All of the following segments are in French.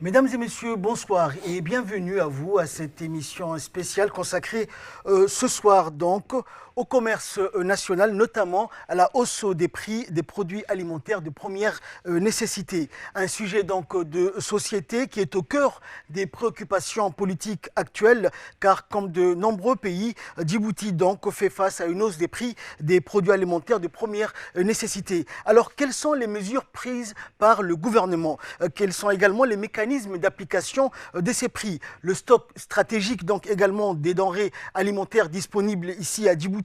Mesdames et messieurs, bonsoir et bienvenue à vous à cette émission spéciale consacrée ce soir donc au commerce national, notamment à la hausse des prix des produits alimentaires de première nécessité. Un sujet donc de société qui est au cœur des préoccupations politiques actuelles, car comme de nombreux pays, Djibouti donc fait face à une hausse des prix des produits alimentaires de première nécessité. Alors quelles sont les mesures prises par le gouvernement? Quels sont également les mécanismes d'application de ces prix? Le stock stratégique donc également des denrées alimentaires disponibles ici à Djibouti,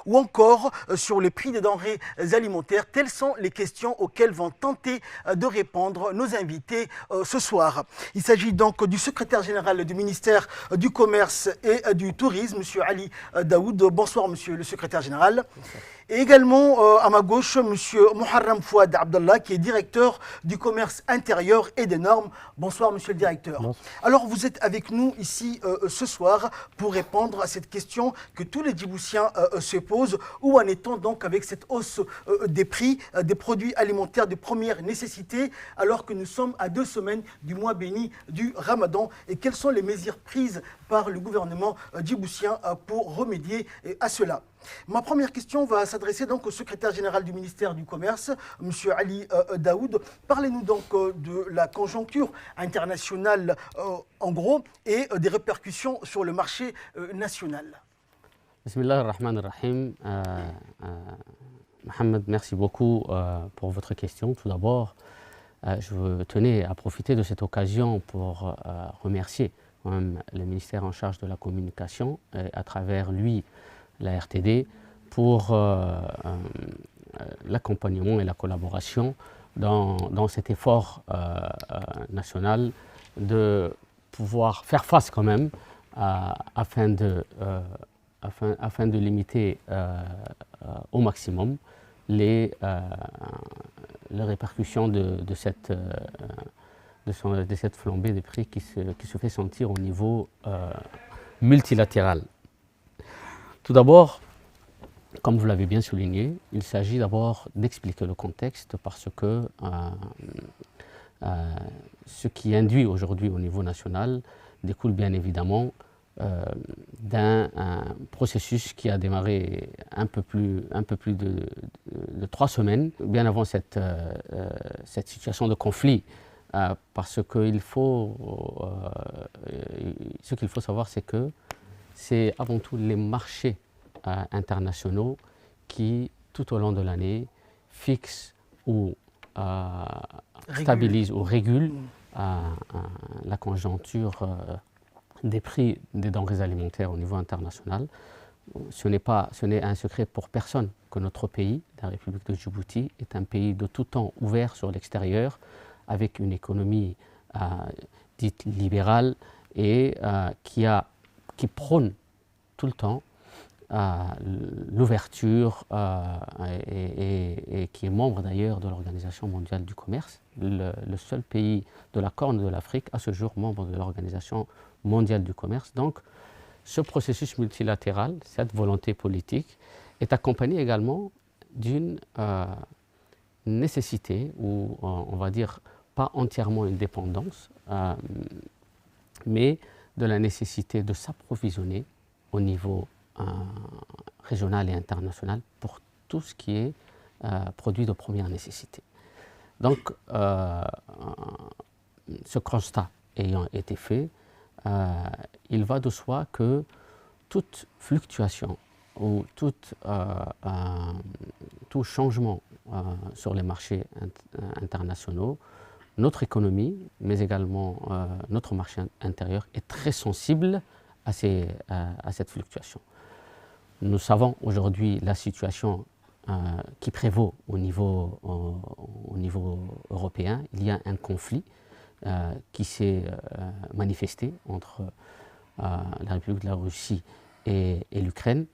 ou encore sur les prix des denrées alimentaires. Telles sont les questions auxquelles vont tenter de répondre nos invités ce soir. Il s'agit donc du secrétaire général du ministère du Commerce et du Tourisme, M. Ali Daoud. Bonsoir, monsieur le secrétaire général. Et également à ma gauche, M. Muharram Fouad Abdallah, qui est directeur du commerce intérieur et des normes. Bonsoir, monsieur le directeur. Bonsoir. Alors, vous êtes avec nous ici ce soir pour répondre à cette question que tous les Djiboutiens se posent. Où en est-on donc avec cette hausse des prix des produits alimentaires de première nécessité, alors que nous sommes à 2 semaines du mois béni du Ramadan? Et quelles sont les mesures prises par le gouvernement djiboutien pour remédier à cela? Ma première question va s'adresser donc au secrétaire général du ministère du Commerce, M. Ali Daoud. Parlez-nous donc de la conjoncture internationale en gros et des répercussions sur le marché national. Bismillah ar-Rahman ar-Rahim. Mohamed, merci beaucoup pour votre question. Tout d'abord, je tenais à profiter de cette occasion pour remercier quand même le ministère en charge de la communication et à travers lui la RTD pour l'accompagnement et la collaboration dans cet effort national de pouvoir faire face quand même afin de limiter au maximum les répercussions de cette flambée des prix qui se fait sentir au niveau multilatéral. Tout d'abord, comme vous l'avez bien souligné, il s'agit d'abord d'expliquer le contexte parce que ce qui induit aujourd'hui au niveau national découle bien évidemment d'un processus qui a démarré un peu plus de 3 semaines, bien avant cette situation de conflit. Parce que ce qu'il faut savoir, c'est que c'est avant tout les marchés internationaux qui, tout au long de l'année, fixent ou stabilisent ou régulent la conjoncture des prix des denrées alimentaires au niveau international. Ce n'est un secret pour personne que notre pays, la République de Djibouti, est un pays de tout temps ouvert sur l'extérieur, avec une économie dite libérale et qui prône tout le temps l'ouverture et qui est membre d'ailleurs de l'Organisation mondiale du commerce, le seul pays de la Corne de l'Afrique à ce jour membre de l'Organisation mondiale du commerce. Donc ce processus multilatéral, cette volonté politique, est accompagné également d'une nécessité, ou on va dire pas entièrement une dépendance, mais de la nécessité de s'approvisionner au niveau régional et international pour tout ce qui est produit de première nécessité. Donc, ce constat ayant été fait, il va de soi que toute fluctuation ou tout changement sur les marchés internationaux, notre économie, mais également notre marché intérieur est très sensible à cette fluctuation. Nous savons aujourd'hui la situation qui prévaut au niveau européen. Il y a un conflit qui s'est manifesté entre la République de la Russie et l'Ukraine,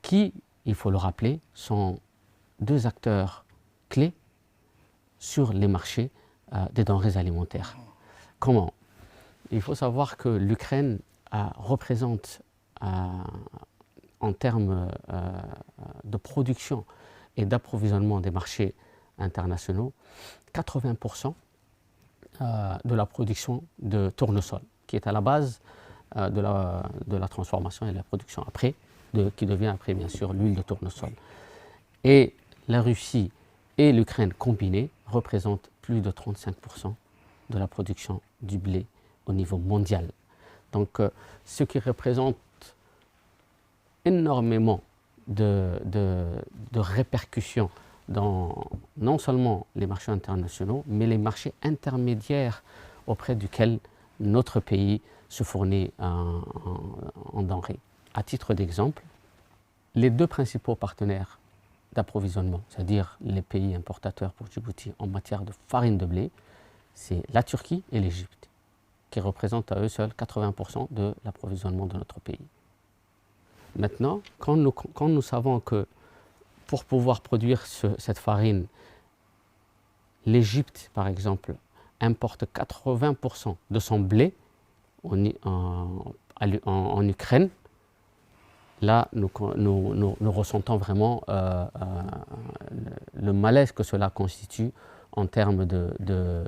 qui, il faut le rappeler, sont 2 acteurs clés sur les marchés des denrées alimentaires. Comment? Il faut savoir que l'Ukraine représente en termes de production et d'approvisionnement des marchés internationaux 80% de la production de tournesol, qui est à la base de la transformation et de la production après, qui devient après bien sûr l'huile de tournesol. Et la Russie et l'Ukraine combinées représentent plus de 35% de la production du blé au niveau mondial. Donc ce qui représente énormément de répercussions dans non seulement les marchés internationaux, mais les marchés intermédiaires auprès duquel notre pays se fournit en denrées. À titre d'exemple, les deux principaux partenaires d'approvisionnement, c'est-à-dire les pays importateurs pour Djibouti en matière de farine de blé, c'est la Turquie et l'Égypte, qui représentent à eux seuls 80% de l'approvisionnement de notre pays. Maintenant, quand nous savons que pour pouvoir produire cette farine, l'Égypte, par exemple, importe 80% de son blé en Ukraine, là, nous ressentons vraiment le malaise que cela constitue en termes de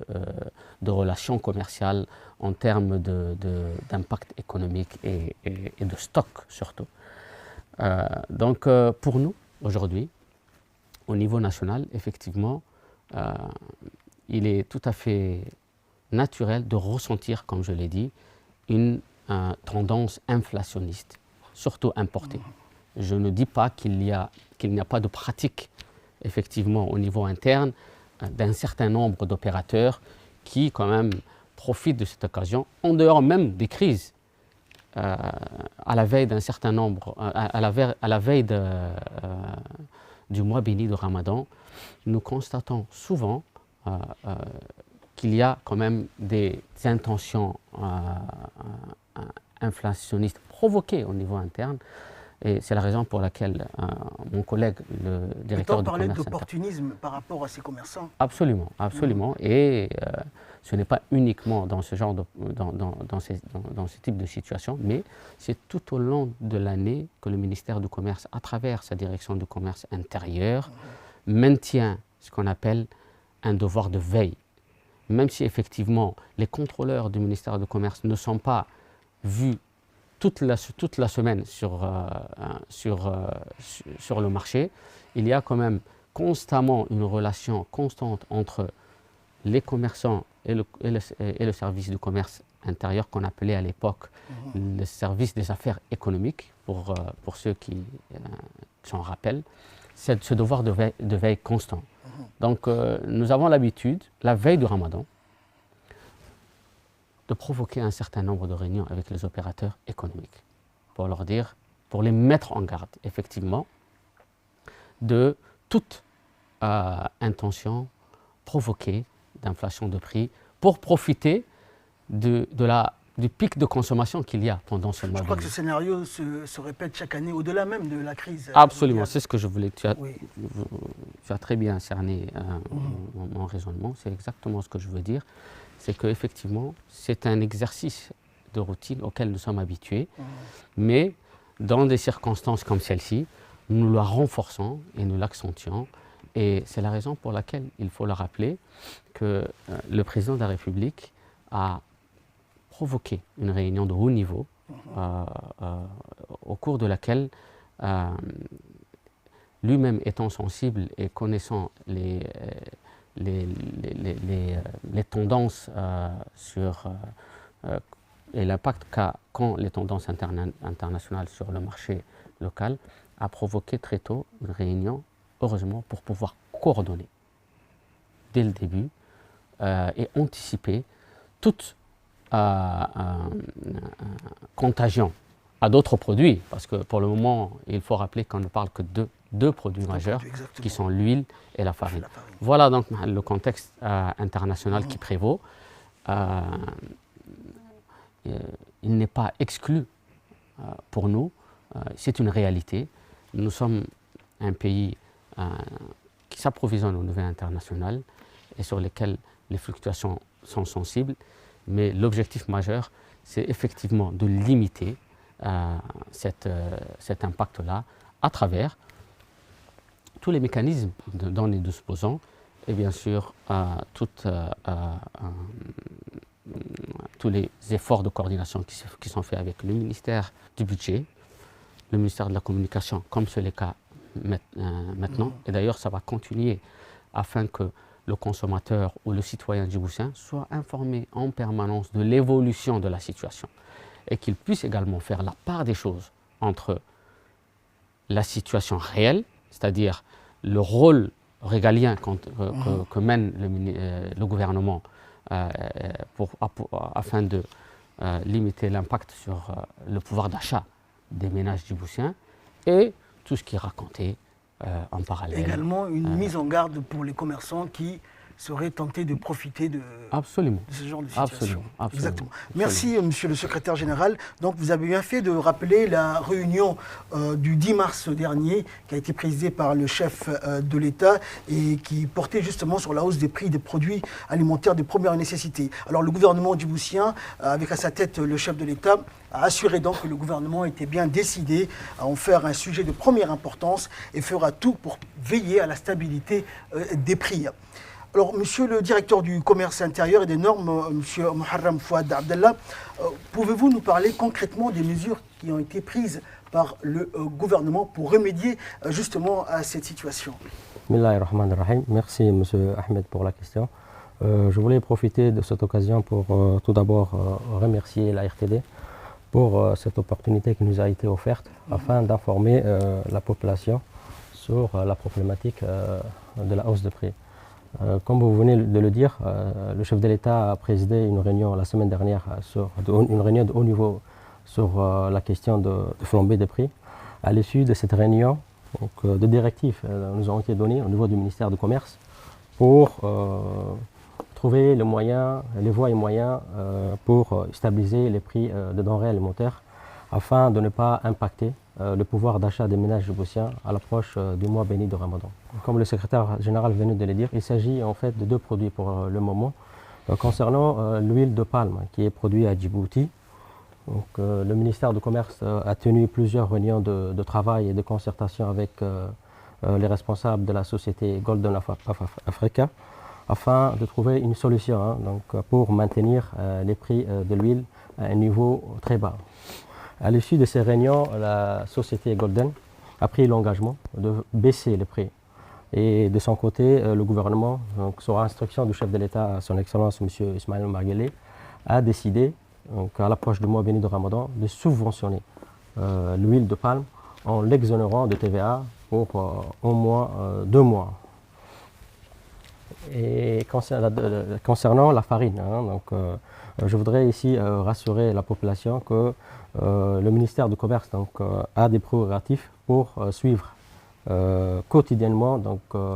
relations commerciales, en termes d'impact économique et de stock surtout. Donc pour nous, aujourd'hui, au niveau national, effectivement, il est tout à fait naturel de ressentir, comme je l'ai dit, une tendance inflationniste, surtout importée. Je ne dis pas qu'il n'y a pas de pratique, effectivement, au niveau interne, d'un certain nombre d'opérateurs qui, quand même, profitent de cette occasion, en dehors même des crises, à la veille d'un certain nombre, à la veille du mois béni de Ramadan, nous constatons souvent qu'il y a quand même des intentions inflationnistes provoquées au niveau interne. Et c'est la raison pour laquelle mon collègue, le directeur du commerce... parlait d'opportunisme par rapport à ces commerçants. Absolument, absolument. Et ce n'est pas uniquement dans ce genre dans ce type de situation, mais c'est tout au long de l'année que le ministère du Commerce, à travers sa direction du commerce intérieur, maintient ce qu'on appelle un devoir de veille. Même si effectivement les contrôleurs du ministère du Commerce ne sont pas vus toute la semaine sur le marché, il y a quand même constamment une relation constante entre les commerçants et le service du commerce intérieur qu'on appelait à l'époque le service des affaires économiques, pour ceux qui s'en rappellent, c'est ce devoir de veille constant. Donc nous avons l'habitude, la veille du Ramadan, de provoquer un certain nombre de réunions avec les opérateurs économiques pour leur dire, pour les mettre en garde, effectivement, de toute intention provoquée d'inflation de prix pour profiter du pic de consommation qu'il y a pendant ce mois. Je crois que ce scénario se répète chaque année, au-delà même de la crise. Absolument, c'est ce que je voulais. Tu as très bien cerné mon raisonnement, c'est exactement ce que je veux dire. C'est qu'effectivement, c'est un exercice de routine auquel nous sommes habitués, mais dans des circonstances comme celle-ci, nous la renforçons et nous l'accentuons. Et c'est la raison pour laquelle il faut le rappeler que le président de la République a provoqué une réunion de haut niveau au cours de laquelle, lui-même étant sensible et connaissant les tendances et l'impact qu'ont les tendances internationales sur le marché local, a provoqué très tôt une réunion, heureusement, pour pouvoir coordonner dès le début et anticiper toute contagion à d'autres produits, parce que pour le moment, il faut rappeler qu'on ne parle que de deux produits majeurs, qui sont l'huile et la farine. Voilà donc le contexte international qui prévaut. Il n'est pas exclu pour nous, c'est une réalité. Nous sommes un pays qui s'approvisionne au niveau international et sur lesquels les fluctuations sont sensibles, mais l'objectif majeur, c'est effectivement de limiter cet impact-là à travers tous les mécanismes dont nous disposons, et bien sûr tous les efforts de coordination qui sont faits avec le ministère du Budget, le ministère de la Communication, comme c'est le cas maintenant. Et d'ailleurs, ça va continuer afin que le consommateur ou le citoyen djiboutien soit informé en permanence de l'évolution de la situation et qu'il puisse également faire la part des choses entre la situation réelle, c'est-à-dire le rôle régalien que mène le gouvernement afin de limiter l'impact sur le pouvoir d'achat des ménages djiboutiens et tout ce qui est raconté en parallèle. Également une mise en garde pour les commerçants qui seraient tentés de profiter de ce genre de situation. Absolument. Exactement. Merci, monsieur le secrétaire général. Donc, vous avez bien fait de rappeler la réunion du 10 mars dernier qui a été présidée par le chef de l'État et qui portait justement sur la hausse des prix des produits alimentaires de première nécessité. Alors, le gouvernement djiboutien, avec à sa tête le chef de l'État, a assuré donc que le gouvernement était bien décidé à en faire un sujet de première importance et fera tout pour veiller à la stabilité des prix. Alors, monsieur le directeur du commerce intérieur et des normes, monsieur Moharram Fouad Abdallah, pouvez-vous nous parler concrètement des mesures qui ont été prises par le gouvernement pour remédier justement à cette situation? Bismillahirrahmanirrahim. Merci monsieur Ahmed pour la question. Je voulais profiter de cette occasion pour tout d'abord remercier la RTD pour cette opportunité qui nous a été offerte afin d'informer la population sur la problématique de la hausse de prix. Comme vous venez de le dire, le chef de l'État a présidé une réunion la semaine dernière, une réunion de haut niveau sur la question de flambée des prix. À l'issue de cette réunion, des directives nous ont été données au niveau du ministère du Commerce pour trouver les voies et moyens pour stabiliser les prix de denrées alimentaires afin de ne pas impacter le pouvoir d'achat des ménages djiboutiens à l'approche du mois béni de Ramadan. Comme le secrétaire général venait de le dire, il s'agit en fait de deux produits pour le moment. Concernant l'huile de palme qui est produite à Djibouti, le ministère du Commerce a tenu plusieurs réunions de travail et de concertation avec les responsables de la société Golden Africa afin de trouver une solution pour maintenir les prix de l'huile à un niveau très bas. À l'issue de ces réunions, la société Golden a pris l'engagement de baisser les prix. Et de son côté, le gouvernement, sur instruction du chef de l'État, son Excellence M. Ismaël Omar Guelleh, a décidé, à l'approche du mois béni de Ramadan, de subventionner l'huile de palme en l'exonérant de TVA pour au moins 2 mois. Et concernant la farine, je voudrais ici rassurer la population que le ministère du Commerce a des prérogatives pour suivre quotidiennement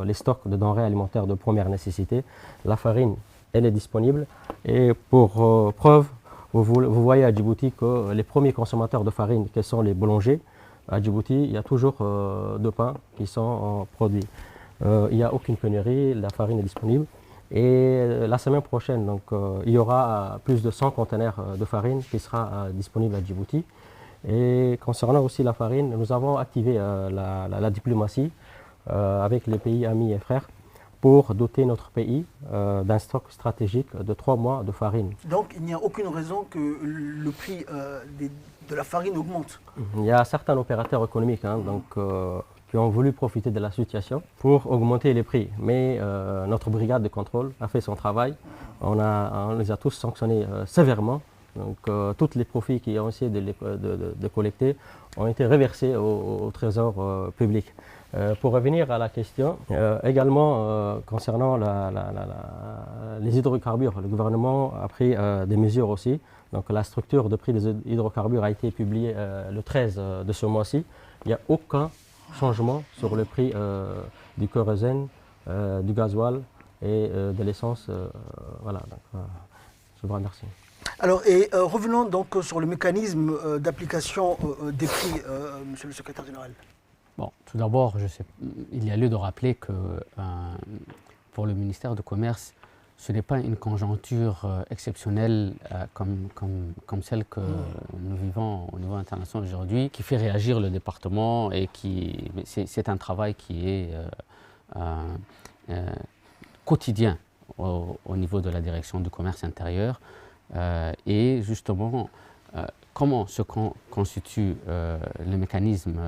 les stocks de denrées alimentaires de première nécessité. La farine, elle est disponible et pour preuve, vous voyez à Djibouti que les premiers consommateurs de farine, qui sont les boulangers, à Djibouti, il y a toujours de pain qui sont produits. Il n'y a aucune pénurie, la farine est disponible. Et la semaine prochaine, il y aura plus de 100 conteneurs de farine qui sera disponible à Djibouti. Et concernant aussi la farine, nous avons activé la diplomatie avec les pays amis et frères pour doter notre pays d'un stock stratégique de 3 mois de farine. Donc il n'y a aucune raison que le prix de la farine augmente? Il y a certains opérateurs économiques qui ont voulu profiter de la situation pour augmenter les prix. Mais notre brigade de contrôle a fait son travail. On les a tous sanctionnés sévèrement. Donc tous les profits qui ont essayé de collecter ont été reversés au trésor public. Pour revenir à la question, également concernant les hydrocarbures, le gouvernement a pris des mesures aussi. Donc la structure de prix des hydrocarbures a été publiée le 13 de ce mois-ci. Il n'y a aucun changement sur le prix du kérosène, du gasoil et de l'essence. Voilà, je vous remercie. Alors, revenons donc sur le mécanisme d'application des prix, monsieur le secrétaire général. Bon, tout d'abord, il y a lieu de rappeler que pour le ministère du Commerce, ce n'est pas une conjoncture exceptionnelle comme celle que nous vivons au niveau international aujourd'hui, qui fait réagir le département et c'est un travail qui est quotidien au niveau de la direction du commerce intérieur et justement comment se constitue le mécanisme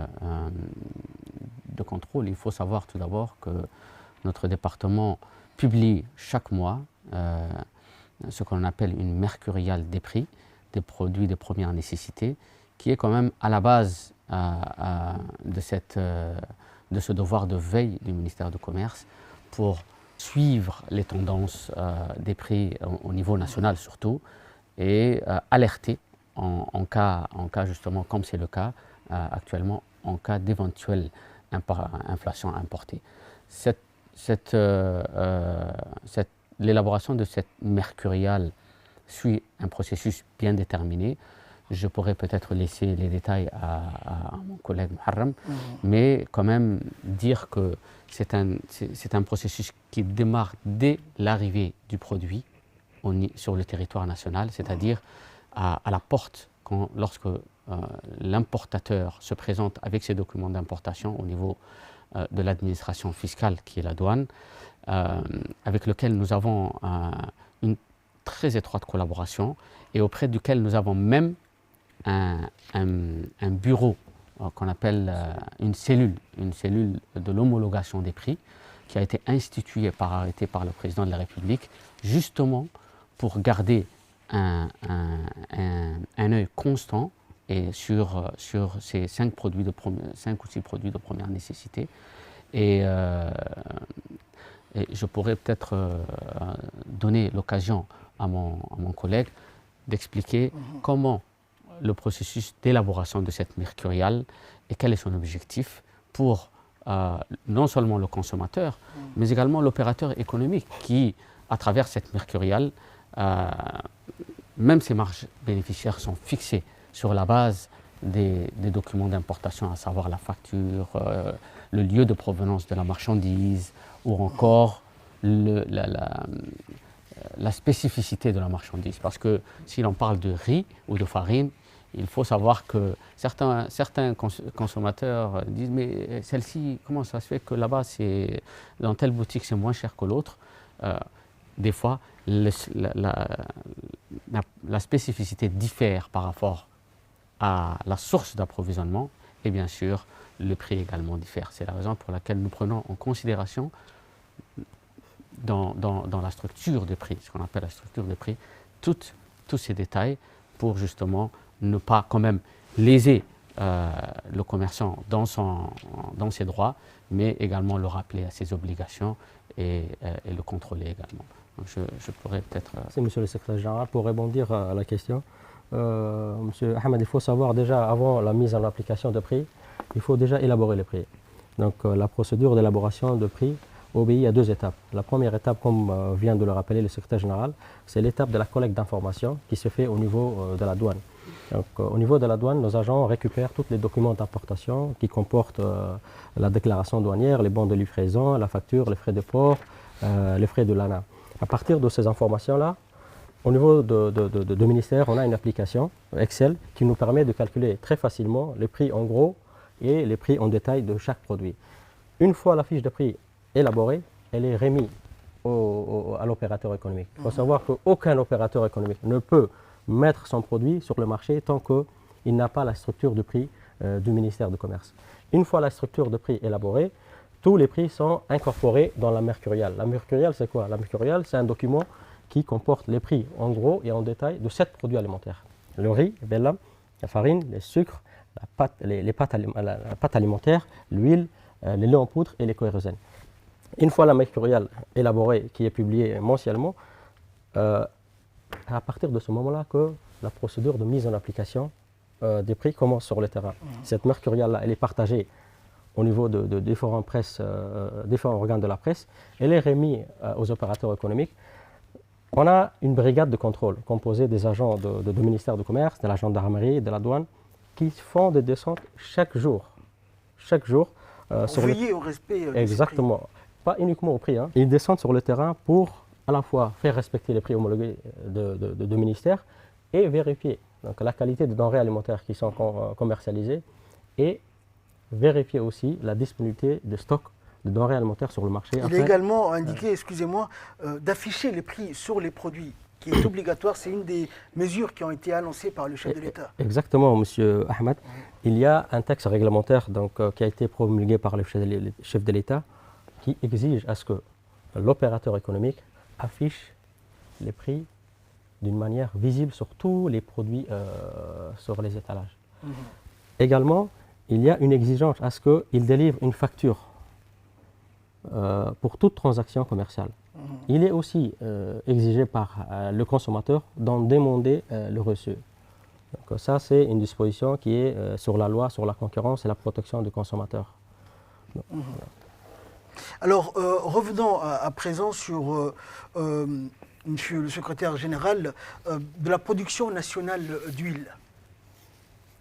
de contrôle. Il faut savoir tout d'abord que notre département publie chaque mois ce qu'on appelle une mercuriale des prix des produits de première nécessité, qui est quand même à la base de ce devoir de veille du ministère du Commerce pour suivre les tendances des prix au niveau national surtout et alerter en cas justement, comme c'est le cas actuellement, en cas d'éventuelle inflation importée. L'élaboration de cette mercuriale suit un processus bien déterminé. Je pourrais peut-être laisser les détails à mon collègue Muharram, mais quand même dire que c'est un processus qui démarre dès l'arrivée du produit sur le territoire national, c'est-à-dire à la porte, lorsque l'importateur se présente avec ses documents d'importation au niveau de l'administration fiscale qui est la douane, avec lequel nous avons une très étroite collaboration et auprès duquel nous avons même un bureau qu'on appelle une cellule de l'homologation des prix qui a été instituée par arrêté par le président de la République justement pour garder un œil constant et sur ces 5 ou 6 produits de première nécessité. Et je pourrais peut-être donner l'occasion à mon collègue d'expliquer comment le processus d'élaboration de cette mercuriale et quel est son objectif pour non seulement le consommateur, mais également l'opérateur économique qui, à travers cette mercuriale, même ses marges bénéficiaires sont fixées sur la base des documents d'importation, à savoir la facture, le lieu de provenance de la marchandise ou encore la spécificité de la marchandise. Parce que si l'on parle de riz ou de farine, il faut savoir que certains consommateurs disent « mais celle-ci, comment ça se fait que là-bas, dans telle boutique, c'est moins cher que l'autre » Des fois, la spécificité diffère par rapport à la source d'approvisionnement et bien sûr, le prix également diffère. C'est la raison pour laquelle nous prenons en considération dans la structure de prix, ce qu'on appelle la structure de prix, tous ces détails pour justement ne pas quand même léser le commerçant dans ses droits, mais également le rappeler à ses obligations et le contrôler également. Donc je pourrais peut-être... C'est Monsieur le secrétaire général, pour rebondir à la question. Monsieur Ahmed, il faut savoir déjà, avant la mise en application de prix, il faut déjà élaborer les prix. Donc la procédure d'élaboration de prix obéit à 2 étapes. La première étape, comme vient de le rappeler le secrétaire général, c'est l'étape de la collecte d'informations qui se fait au niveau de la douane. Donc, au niveau de la douane, nos agents récupèrent tous les documents d'importation qui comportent la déclaration douanière, les bons de livraison, la facture, les frais de port, les frais de l'ANA. À partir de ces informations-là, au niveau de ministère, on a une application Excel qui nous permet de calculer très facilement les prix en gros et les prix en détail de chaque produit. Une fois la fiche de prix élaborée, elle est remise à l'opérateur économique. Il faut savoir qu'aucun opérateur économique ne peut mettre son produit sur le marché tant qu'il n'a pas la structure de prix du ministère du Commerce. Une fois la structure de prix élaborée, tous les prix sont incorporés dans la mercuriale. La mercuriale, c'est quoi? La mercuriale, c'est un document qui comporte les prix en gros et en détail de 7 produits alimentaires. Le riz, le bellam, la farine, les sucres, la pâte alimentaire, l'huile, les laits en poudre et les kérosènes. Une fois la mercuriale élaborée, qui est publiée mensuellement, à partir de ce moment-là que la procédure de mise en application des prix commence sur le terrain. Cette mercuriale-là, elle est partagée au niveau de différents organes de la presse. Elle est remise aux opérateurs économiques. On a une brigade de contrôle composée des agents du ministère du Commerce, de la gendarmerie, de la douane, qui font des descentes chaque jour. Chaque jour. Veiller au respect exactement. Pas uniquement au prix. Ils descendent sur le terrain pour à la fois faire respecter les prix homologués de ministère et vérifier donc, la qualité des denrées alimentaires qui sont commercialisées et vérifier aussi la disponibilité de stock de denrées alimentaires sur le marché. Il est également indiqué, excusez-moi, d'afficher les prix sur les produits, qui est obligatoire. C'est une des mesures qui ont été annoncées par le chef de l'État. Exactement, Monsieur Ahmed. Il y a un texte réglementaire qui a été promulgué par le chef de l'État qui exige à ce que l'opérateur économique affiche les prix d'une manière visible sur tous les produits sur les étalages. Également, il y a une exigence à ce qu'il délivre une facture pour toute transaction commerciale. Il est aussi exigé par le consommateur d'en demander le reçu. Donc, ça, c'est une disposition qui est sur la loi sur la concurrence et la protection du consommateur. Alors, revenons à présent sur Monsieur le secrétaire général de la production nationale d'huile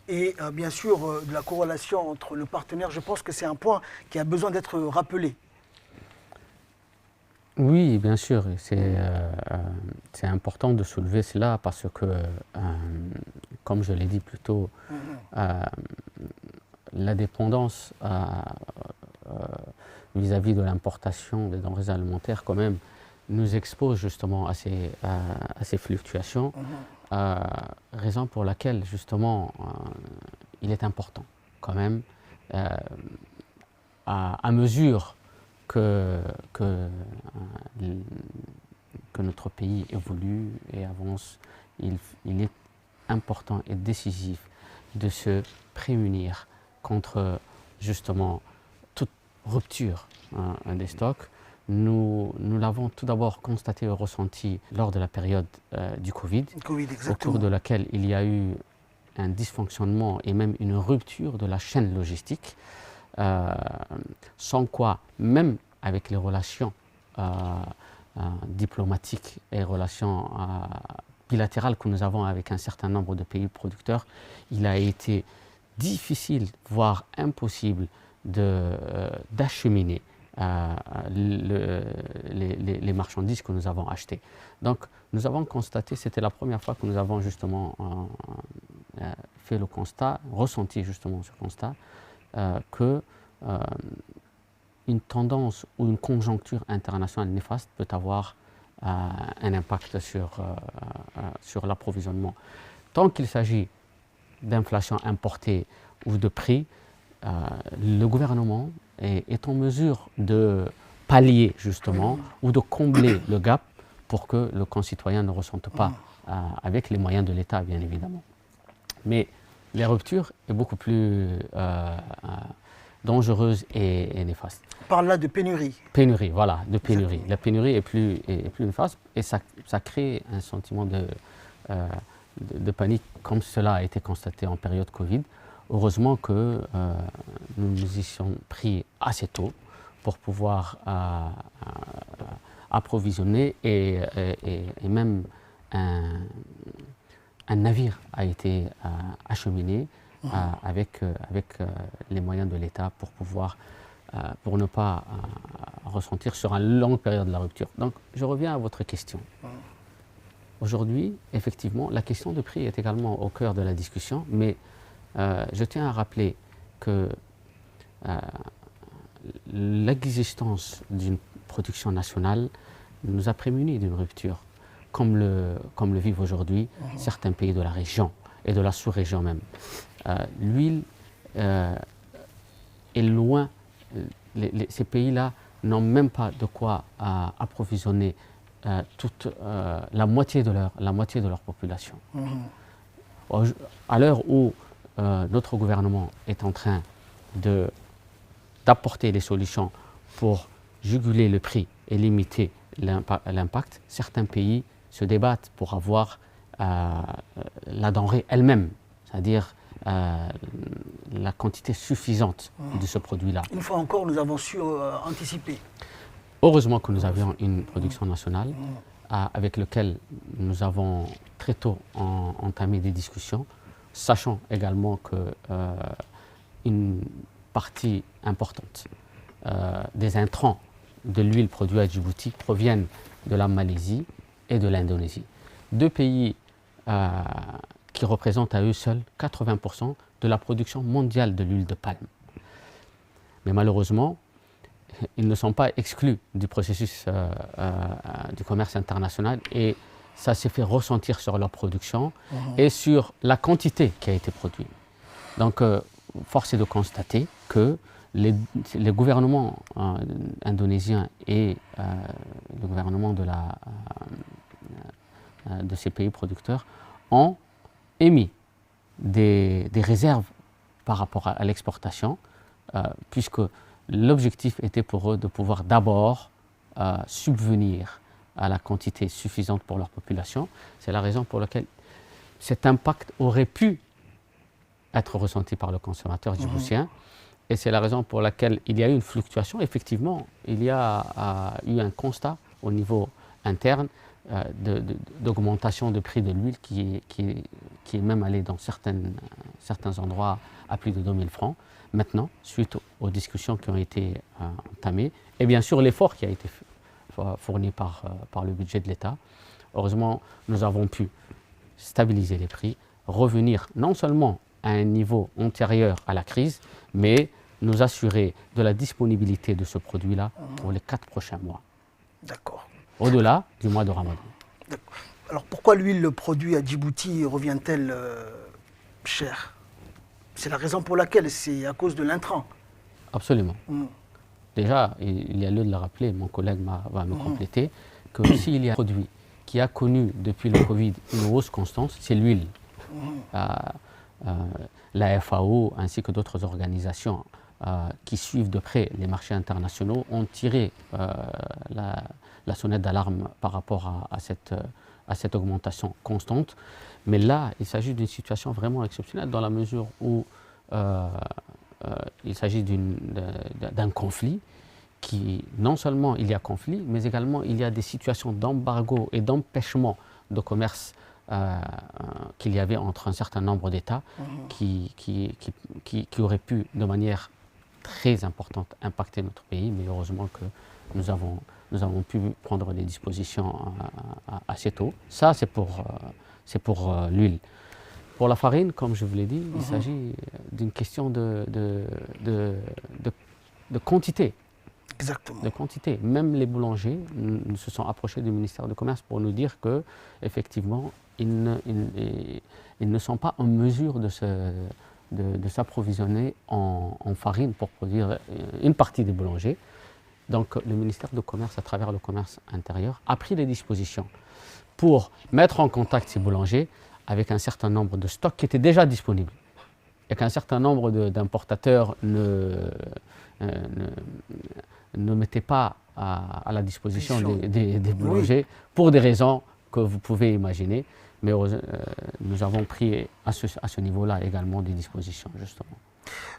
et bien sûr de la corrélation entre le partenaire. Je pense que c'est un point qui a besoin d'être rappelé. Oui, bien sûr, c'est important de soulever cela parce que, comme je l'ai dit plus tôt, la dépendance vis-à-vis de l'importation des denrées alimentaires, quand même, nous expose justement à ces fluctuations, raison pour laquelle, justement, il est important, quand même, à mesure que notre pays évolue et avance, il est important et décisif de se prémunir contre justement toute rupture des stocks. Nous l'avons tout d'abord constaté et ressenti lors de la période du Covid, au cours de laquelle il y a eu un dysfonctionnement et même une rupture de la chaîne logistique. Sans quoi, même avec les relations diplomatiques et relations bilatérales que nous avons avec un certain nombre de pays producteurs, il a été difficile, voire impossible, d'acheminer les marchandises que nous avons achetées. Donc, nous avons constaté, c'était la première fois que nous avons justement fait le constat, ressenti justement ce constat, que une tendance ou une conjoncture internationale néfaste peut avoir un impact sur l'approvisionnement. Tant qu'il s'agit d'inflation importée ou de prix, le gouvernement est en mesure de pallier justement ou de combler le gap pour que le concitoyen ne ressente pas avec les moyens de l'État, bien évidemment. Mais les ruptures est beaucoup plus dangereuse et néfaste. On parle là de pénurie. Pénurie, voilà, de pénurie. Exactement. La pénurie est plus néfaste et ça crée un sentiment de panique comme cela a été constaté en période Covid. Heureusement que nous nous y sommes pris assez tôt pour pouvoir approvisionner et même un navire a été acheminé avec les moyens de l'État pour ne pas ressentir sur une longue période de la rupture. Donc, je reviens à votre question. Aujourd'hui, effectivement, la question de prix est également au cœur de la discussion, mais je tiens à rappeler que l'existence d'une production nationale nous a prémunis d'une rupture, comme le vivent aujourd'hui certains pays de la région et de la sous-région même. L'huile est loin, ces pays-là n'ont même pas de quoi approvisionner toute la moitié de leur population. À l'heure où notre gouvernement est en train d'apporter des solutions pour juguler le prix et limiter l'impact, certains pays se débattent pour avoir la denrée elle-même, c'est-à-dire la quantité suffisante de ce produit-là. Une fois encore, nous avons su anticiper. Heureusement que nous avions une production nationale avec laquelle nous avons très tôt entamé des discussions, sachant également qu'une partie importante des intrants de l'huile produite à Djibouti proviennent de la Malaisie et de l'Indonésie. Deux pays qui représentent à eux seuls 80% de la production mondiale de l'huile de palme. Mais malheureusement, ils ne sont pas exclus du processus du commerce international et ça s'est fait ressentir sur leur production et sur la quantité qui a été produite. Donc, force est de constater que les gouvernements indonésiens et le gouvernement de ces pays producteurs ont émis des réserves par rapport à l'exportation, puisque l'objectif était pour eux de pouvoir d'abord subvenir à la quantité suffisante pour leur population. C'est la raison pour laquelle cet impact aurait pu être ressenti par le consommateur djiboutien. Et c'est la raison pour laquelle il y a eu une fluctuation. Effectivement, il y a eu un constat au niveau interne d'augmentation de prix de l'huile qui est même allé dans certains endroits à plus de 2000 francs. Maintenant, suite aux discussions qui ont été entamées, et bien sûr l'effort qui a été fourni par le budget de l'État, heureusement, nous avons pu stabiliser les prix, revenir non seulement à un niveau antérieur à la crise, mais nous assurer de la disponibilité de ce produit-là pour les 4 prochains mois. D'accord. Au-delà du mois de Ramadan. Alors pourquoi l'huile produite à Djibouti revient-elle chère? C'est la raison pour laquelle, c'est à cause de l'intrant. Absolument. Déjà, il y a lieu de le rappeler, mon collègue va me compléter, que s'il y a un produit qui a connu depuis le Covid une hausse constante, c'est l'huile. La FAO ainsi que d'autres organisations qui suivent de près les marchés internationaux ont tiré la sonnette d'alarme par rapport à cette augmentation constante. Mais là, il s'agit d'une situation vraiment exceptionnelle dans la mesure où il s'agit d'un conflit qui, non seulement il y a conflit, mais également il y a des situations d'embargo et d'empêchement de commerce qu'il y avait entre un certain nombre d'États qui auraient pu, de manière très importante, impacter notre pays. Mais heureusement que nous avons pu prendre des dispositions assez tôt. Ça, c'est pour l'huile. Pour la farine, comme je vous l'ai dit, il s'agit d'une question de quantité. Exactement. De quantité. Même les boulangers se sont approchés du ministère du Commerce pour nous dire que, effectivement, ils ne sont pas en mesure de s'approvisionner en farine pour produire une partie des boulangers. Donc, le ministère du Commerce, à travers le commerce intérieur, a pris des dispositions pour mettre en contact ces boulangers avec un certain nombre de stocks qui étaient déjà disponibles et qu'un certain nombre d'importateurs ne mettaient pas à la disposition des boulangers pour des raisons que vous pouvez imaginer. Mais nous avons pris à ce niveau-là également des dispositions, justement.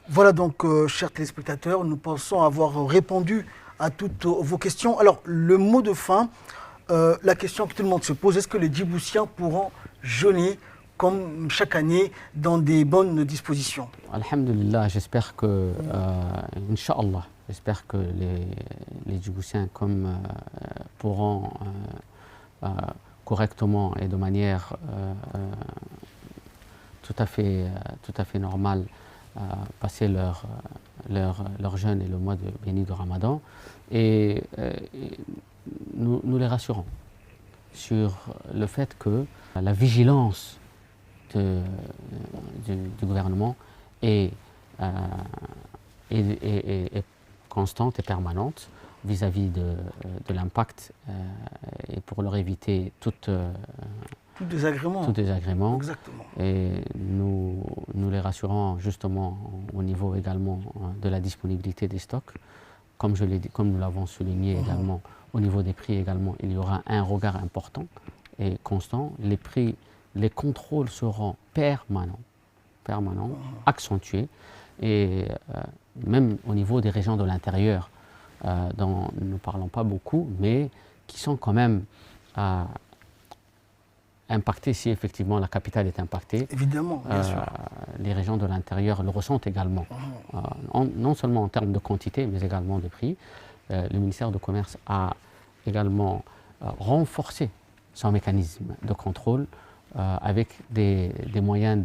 Voilà donc, chers téléspectateurs, nous pensons avoir répondu à toutes vos questions. Alors, le mot de fin, la question que tout le monde se pose, est-ce que les Djiboutiens pourront jeûner comme chaque année dans des bonnes dispositions? Alhamdulillah, j'espère que, Inch'Allah, j'espère que les Djiboutiens pourront correctement et de manière tout à fait normale passer leur jeûne et le mois béni de Ramadan. Et nous les rassurons sur le fait que la vigilance du gouvernement est constante et permanente vis-à-vis de l'impact et pour leur éviter tout désagrément. Exactement. Et nous les rassurons justement au niveau également de la disponibilité des stocks. Comme nous l'avons souligné également, au niveau des prix également, il y aura un regard important et constant. Les contrôles seront permanents, accentués, et même au niveau des régions de l'intérieur, dont nous ne parlons pas beaucoup, mais qui sont quand même impactées si effectivement la capitale est impactée. Évidemment, bien sûr. Les régions de l'intérieur le ressentent également, non seulement en termes de quantité, mais également de prix. Le ministère du Commerce a également renforcé son mécanisme de contrôle avec des moyens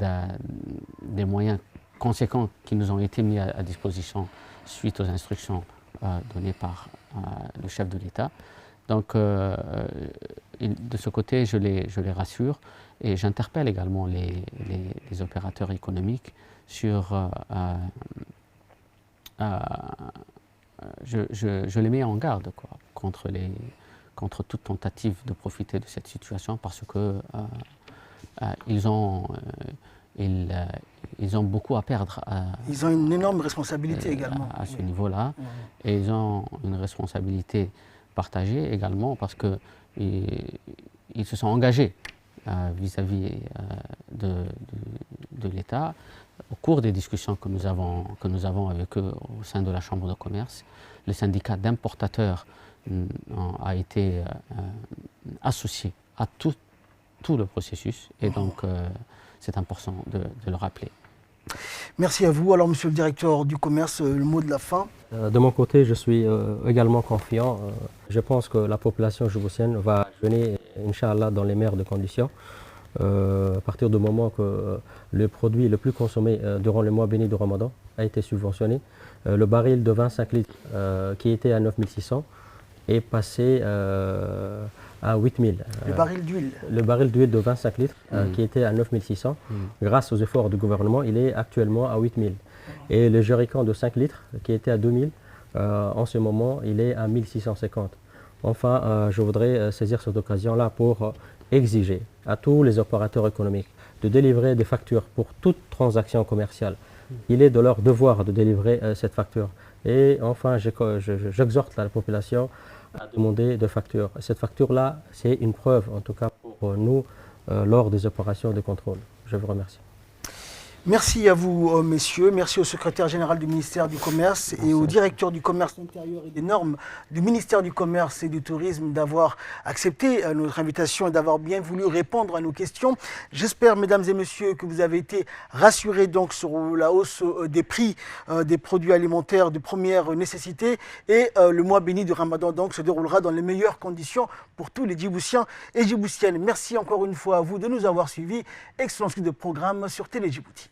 conséquents qui nous ont été mis à disposition suite aux instructions donnés par le chef de l'État. Donc, de ce côté, je les rassure et j'interpelle également les opérateurs économiques sur... je les mets en garde contre toute tentative de profiter de cette situation parce que ils ont beaucoup à perdre. Ils ont une énorme responsabilité également. À ce niveau-là. Et ils ont une responsabilité partagée également parce qu'ils se sont engagés vis-à-vis de l'État. Au cours des discussions que nous avons avec eux au sein de la Chambre de commerce, le syndicat d'importateurs a été associé à tout le processus et donc c'est important de le rappeler. Merci à vous. Alors, monsieur le directeur du commerce, le mot de la fin. De mon côté, je suis également confiant. Je pense que la population djiboutienne va jeûner, Inch'Allah, dans les meilleures conditions. À partir du moment que le produit le plus consommé durant le mois béni de Ramadan a été subventionné, le baril de 25 litres qui était à 9600 est passé à 8000. Le baril d'huile. Le baril d'huile de 25 litres qui était à 9600, grâce aux efforts du gouvernement, il est actuellement à 8000. Et le jerrycan de 5 litres qui était à 2000, en ce moment, il est à 1650. Enfin, je voudrais saisir cette occasion-là pour exiger à tous les opérateurs économiques de délivrer des factures pour toute transaction commerciale. Il est de leur devoir de délivrer cette facture. Et enfin, j'exhorte la population à demander de factures. Cette facture-là, c'est une preuve, en tout cas pour nous, lors des opérations de contrôle. Je vous remercie. Merci à vous, messieurs. Merci au secrétaire général du ministère du Commerce et au directeur du commerce intérieur et des normes du ministère du Commerce et du Tourisme d'avoir accepté notre invitation et d'avoir bien voulu répondre à nos questions. J'espère, mesdames et messieurs, que vous avez été rassurés donc sur la hausse des prix des produits alimentaires de première nécessité et le mois béni du Ramadan donc se déroulera dans les meilleures conditions pour tous les Djiboutiens et Djiboutiennes. Merci encore une fois à vous de nous avoir suivis. Excellent suite de programme sur Télé Djibouti.